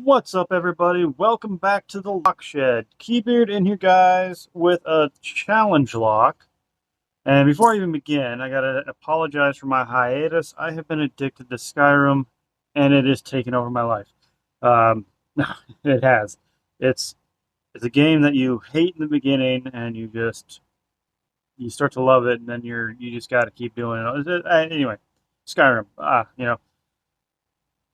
What's up, everybody? Welcome back to the Lock Shed. Keybeard in here, guys, with a challenge lock. And before I even begin, I gotta apologize for my hiatus. I have been addicted to Skyrim, and it is taking over my life. Um, it has. It's it's a game that you hate in the beginning, and you start to love it, and then you just got to keep doing it. Anyway, Skyrim.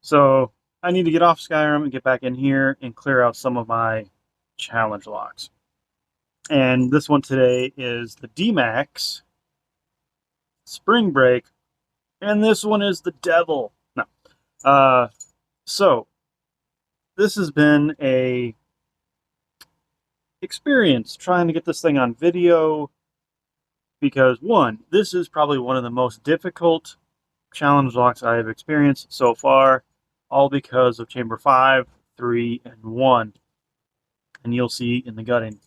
So I need to get off Skyrim and get back in here and clear out some of my challenge locks. And this one today is the Dmac Spring Break, and this one is the Devil. No. So this has been a experience trying to get this thing on video because one, this is probably one of the most difficult challenge locks I have experienced so far, all because of Chamber 5, 3, and 1. And you'll see in the gutting.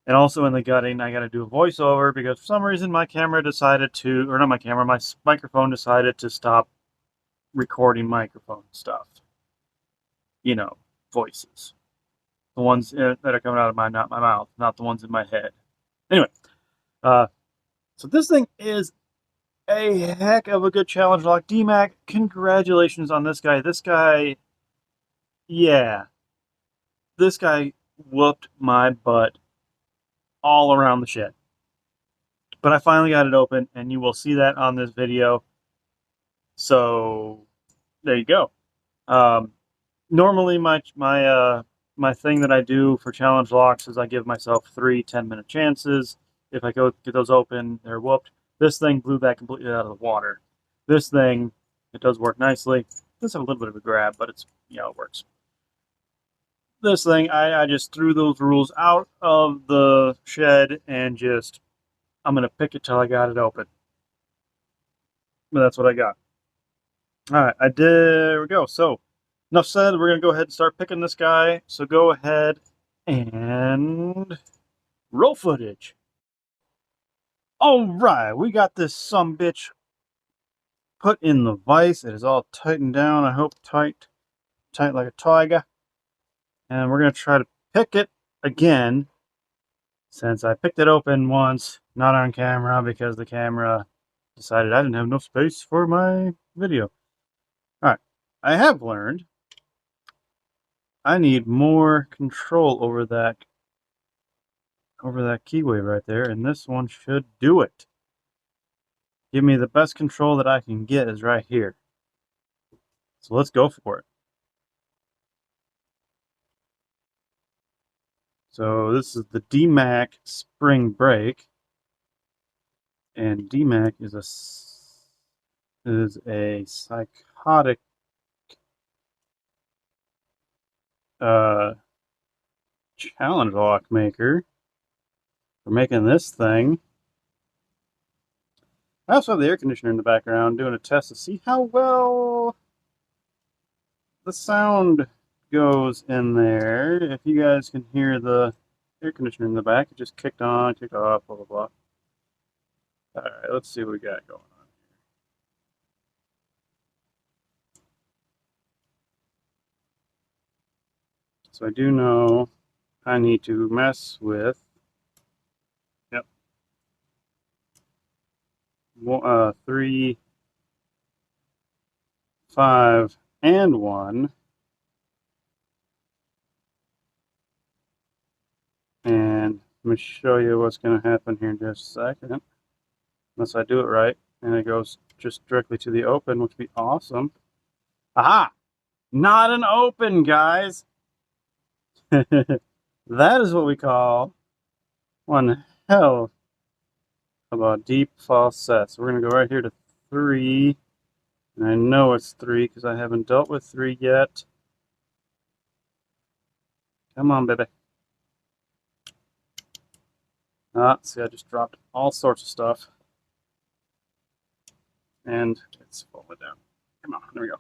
And also in the gutting, I got to do a voiceover because for some reason my camera decided to, or not my camera, my microphone decided to stop recording microphone stuff. You know, voices. The ones that are coming out of my mouth, not the ones in my head. Anyway, so this thing is a heck of a good challenge lock. Dmac, congratulations on this guy. Yeah, this guy whooped my butt all around the shed. But I finally got it open, and you will see that on this video. So there you go. Normally, my thing that I do for challenge locks is I give myself 3 10-minute chances. If I go get those open, they're whooped. This thing blew that completely out of the water. This thing, it does work nicely. It does have a little bit of a grab, but it's, it works. This thing, I just threw those rules out of the shed and just, I'm going to pick it till I got it open. But that's what I got. All right, there we go. So, enough said, we're going to go ahead and start picking this guy. So go ahead and roll footage. All right, we got this sumbitch put in the vise. It is all tightened down. I hope tight like a tiger. And we're going to try to pick it again, since I picked it open once, not on camera, because the camera decided I didn't have enough space for my video. All right, I have learned I need more control over that keyway right there, and this one should do it. Give me the best control that I can get is right here. So let's go for it. So this is the Dmac Spring Break, and Dmac is a psychotic challenge lock maker for making this thing. I also have the air conditioner in the background doing a test to see how well the sound goes in there. If you guys can hear the air conditioner in the back, it just kicked on, kicked off, blah, blah, blah. All right, let's see what we got going on here. So I do know I need to mess with, yep, 3, 5, and 1. And let me show you what's going to happen here in just a second. Unless I do it right. And it goes just directly to the open, which would be awesome. Aha! Not an open, guys! That is what we call one hell of a deep false set. So we're going to go right here to 3. And I know it's 3 because I haven't dealt with 3 yet. Come on, baby. See, I just dropped all sorts of stuff. And it's falling down. Come on, there we go.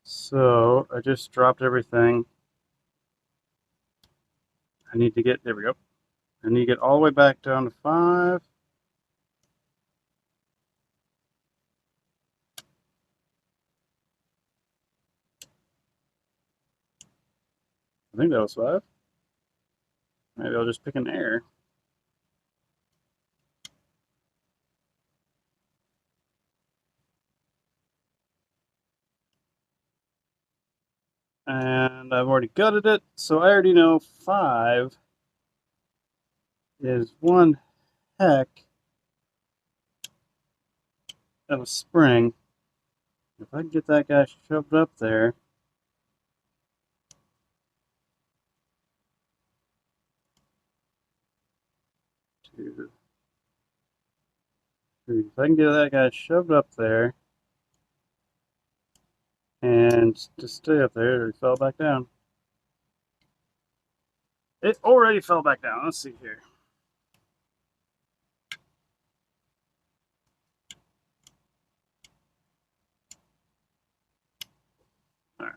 So, I just dropped everything. I need to get, there we go. I need to get all the way back down to 5. I think that was 5. Maybe I'll just pick an error. And I've already gutted it, so I already know 5 is one heck of a spring. If I can get that guy shoved up there. 2, 3. If I can get that guy shoved up there and just stay up there, it fell back down. It already fell back down. Let's see here. All right.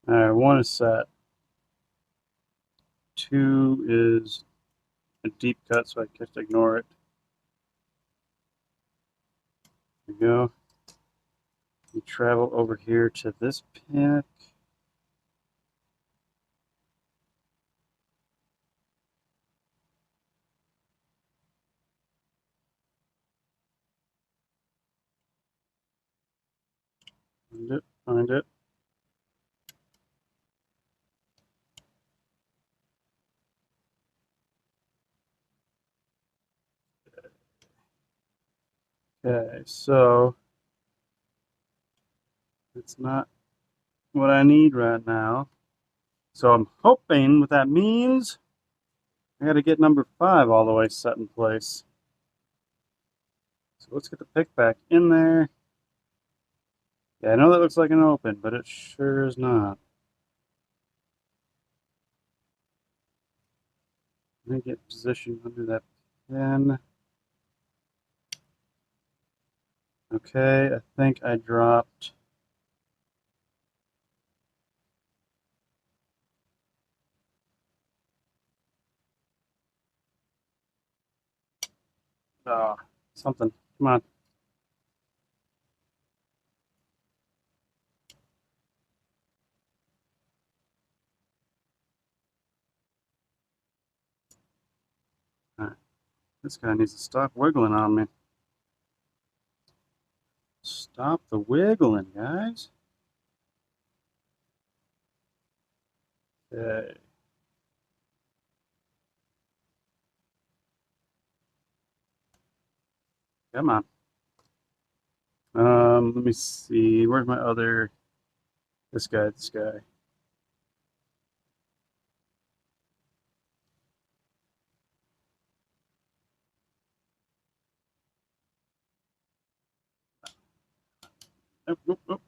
All right, 1 is set. 2 is a deep cut, so I just ignore it. There we go. We travel over here to this pick. Find it, find it. Okay, so it's not what I need right now. So I'm hoping what that means, I got to get number 5 all the way set in place. So let's get the pick back in there. Yeah, I know that looks like an open, but it sure is not. Let me get positioned under that pin. Okay, I think I dropped. Oh, something. Come on. All right. This guy needs to stop wiggling on me. Stop the wiggling, guys. Okay. Come on. Let me see. Where's my other? This guy. This guy. Oh, oh, oh.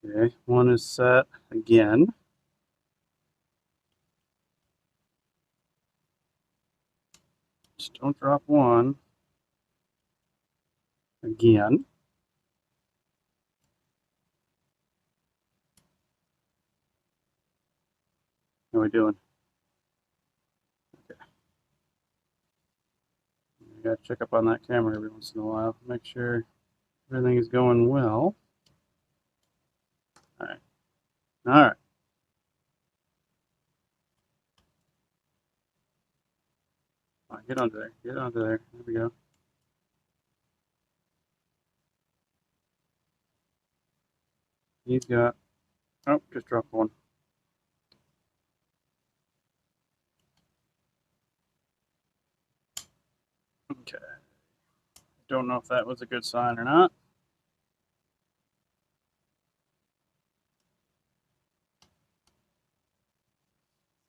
Okay, 1 is set again. Just don't drop 1 again. How are we doing? Okay. I gotta check up on that camera every once in a while. Make sure everything is going well. All right. All right. All right, get onto there. Get onto there. There we go. He's got. Oh, just dropped 1. Okay. Don't know if that was a good sign or not.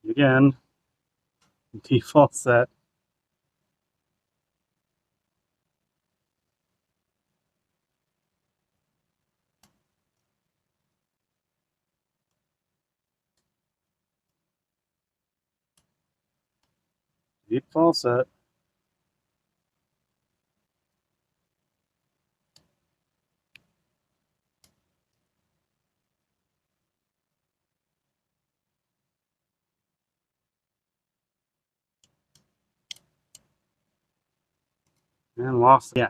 Again, default set. Default set. And lost again.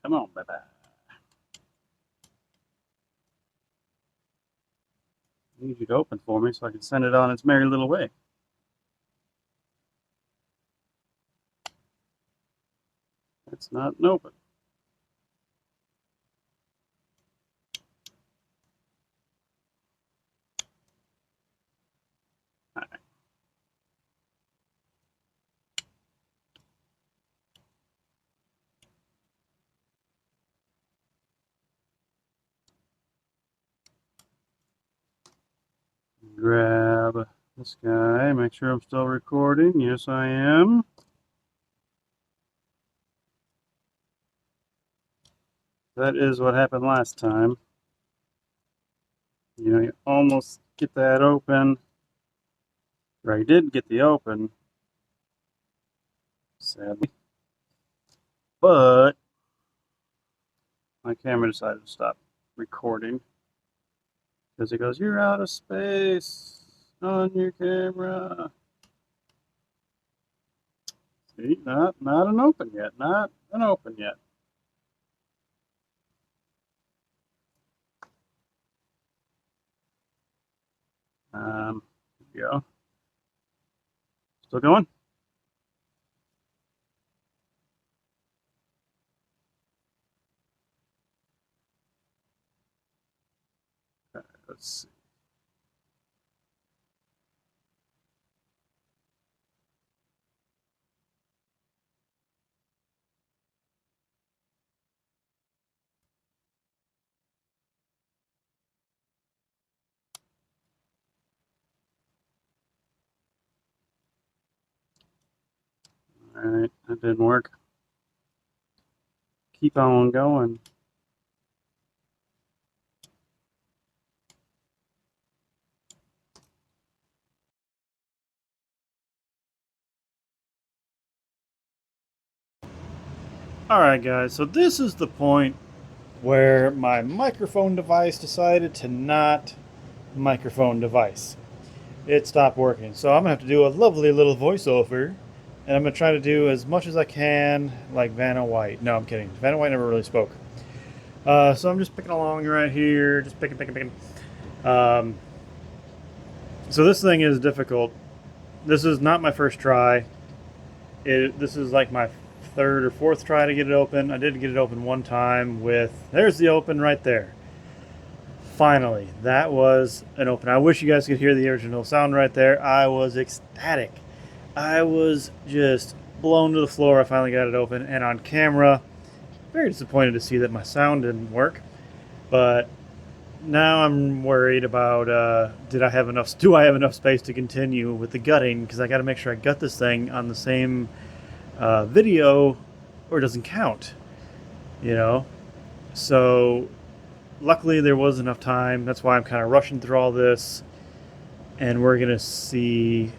Come on, baby. I need you to open for me so I can send it on its merry little way. It's not open. Right. Grab this guy, make sure I'm still recording. Yes, I am. That is what happened last time. You know, you almost get that open. Or I did get the open, sadly. But my camera decided to stop recording because it goes, "You're out of space on your camera." See, not an open yet. Not an open yet. Here we go. Still going? Let's see. All right, that didn't work. Keep on going. Alright guys, so this is the point where my microphone device decided to not microphone device. It stopped working. So I'm going to have to do a lovely little voiceover, and I'm going to try to do as much as I can like Vanna White. No, I'm kidding. Vanna White never really spoke. So I'm just picking along right here, just picking. So this thing is difficult. This is not my first try. This is like my third or fourth try to get it open. I did get it open one time with, there's the open right there. Finally, that was an open. I wish you guys could hear the original sound right there. I was ecstatic. I was just blown to the floor. I finally got it open, and on camera, very disappointed to see that my sound didn't work. But now I'm worried about do I have enough space to continue with the gutting, because I got to make sure I gut this thing on the same video or it doesn't count, you know. So luckily there was enough time. That's why I'm kind of rushing through all this, and we're gonna see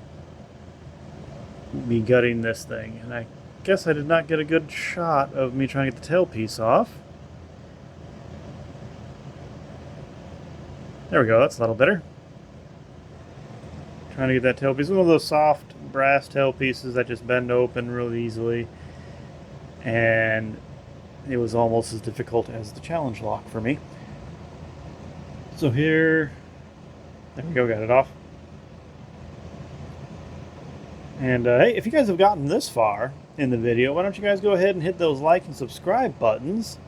me gutting this thing. And I guess I did not get a good shot of me trying to get the tailpiece off. There we go, that's a little better. Trying to get that tailpiece. One of those soft brass tailpieces that just bend open really easily. And it was almost as difficult as the challenge lock for me. So here, there we go, got it off. And hey, if you guys have gotten this far in the video, why don't you guys go ahead and hit those like and subscribe buttons.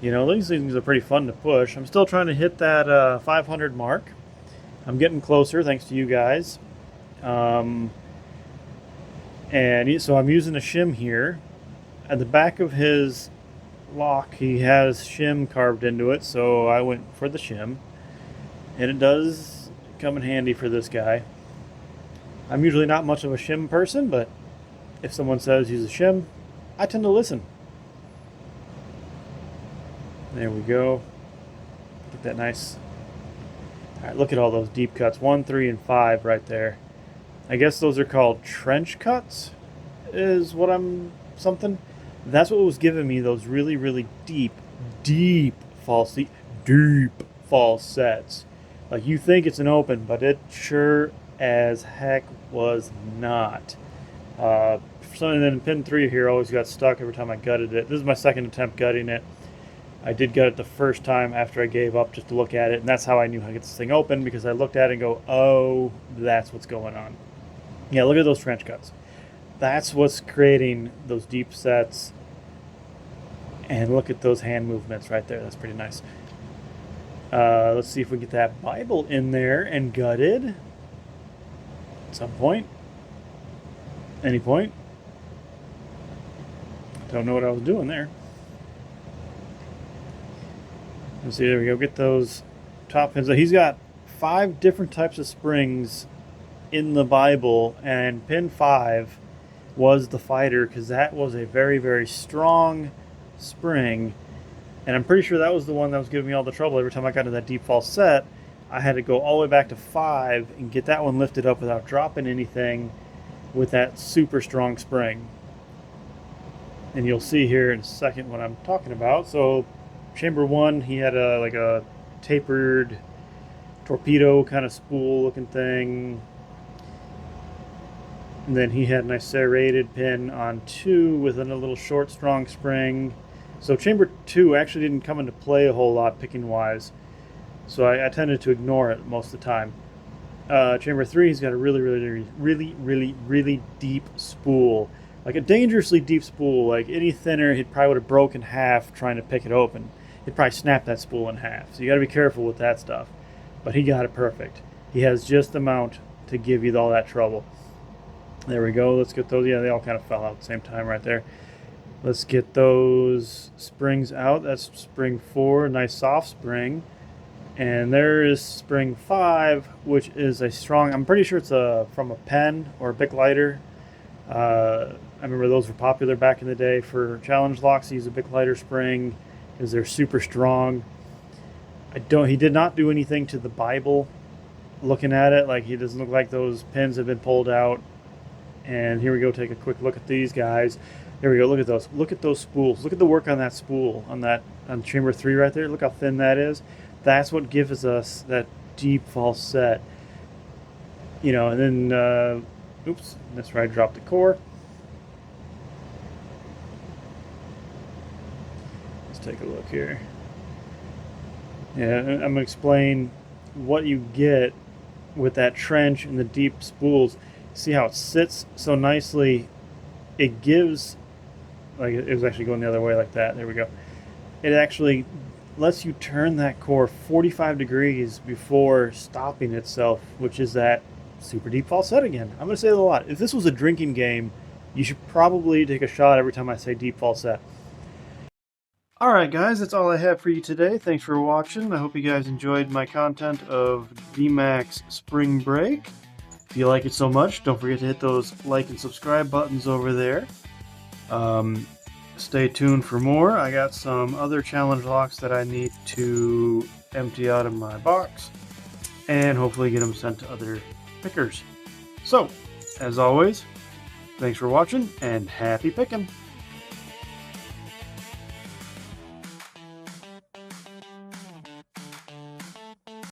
You know, these things are pretty fun to push. I'm still trying to hit that 500 mark. I'm getting closer thanks to you guys. And so I'm using a shim here. At the back of his lock, he has shim carved into it, so I went for the shim. And it does come in handy for this guy. I'm usually not much of a shim person, but if someone says use a shim, I tend to listen. There we go. Get that nice All right, look at all those deep cuts. 1, 3, and 5 right there. I guess those are called trench cuts, is what I'm something. That's what was giving me those really, really deep false sets. Like you think it's an open, but it sure as heck was not. For some reason, pin 3 here always got stuck every time I gutted it. This is my second attempt gutting it. I did gut it the first time after I gave up just to look at it, and that's how I knew how to get this thing open, because I looked at it and go, oh, that's what's going on. Yeah, look at those trench cuts. That's what's creating those deep sets. And look at those hand movements right there. That's pretty nice. Let's see if we get that Bible in there and gutted at some point. Any point. Don't know what I was doing there. Let's see, there we go. Get those top pins. He's got 5 different types of springs in the Bible, and pin 5 was the fighter, because that was a very, very strong spring, and I'm pretty sure that was the one that was giving me all the trouble. Every time I got into that deep false set, I had to go all the way back to 5 and get that one lifted up without dropping anything with that super strong spring. And you'll see here in a second what I'm talking about. So chamber 1, he had like a tapered torpedo kind of spool looking thing. And then he had a nice serrated pin on 2 with a little short, strong spring. So chamber 2 actually didn't come into play a whole lot picking wise. So I tended to ignore it most of the time. Chamber 3, he's got a really deep spool. Like a dangerously deep spool. Like any thinner, he probably would have broken half trying to pick it open. He'd probably snap that spool in half. So you got to be careful with that stuff. But he got it perfect. He has just the amount to give you all that trouble. There we go. Let's get those. Yeah, they all kind of fell out at the same time right there. Let's get those springs out. That's spring 4, nice soft spring. And there is spring 5, which is a strong, I'm pretty sure it's from a pen or a Bic lighter. I remember those were popular back in the day for challenge locks. Use a Bic lighter spring because they're super strong. He did not do anything to the Bible. Looking at it, like, he doesn't look like those pins have been pulled out. And here we go, take a quick look at these guys. There we go, look at those. Look at those spools. Look at the work on that spool, on chamber 3 right there. Look how thin that is. That's what gives us that deep false set. You know, and then, oops, that's where I dropped the core. Let's take a look here. Yeah, I'm going to explain what you get with that trench and the deep spools. See how it sits so nicely. It gives, like, it was actually going the other way like that. There we go. It actually lets you turn that core 45 degrees before stopping itself, which is that super deep false set again. I'm going to say that a lot. If this was a drinking game, you should probably take a shot every time I say deep false set. Alright guys, that's all I have for you today. Thanks for watching. I hope you guys enjoyed my content of Dmac's Spring Break. If you like it so much, don't forget to hit those like and subscribe buttons over there. Stay tuned for more. I got some other challenge locks that I need to empty out of my box and hopefully get them sent to other pickers. So, as always, thanks for watching and happy picking!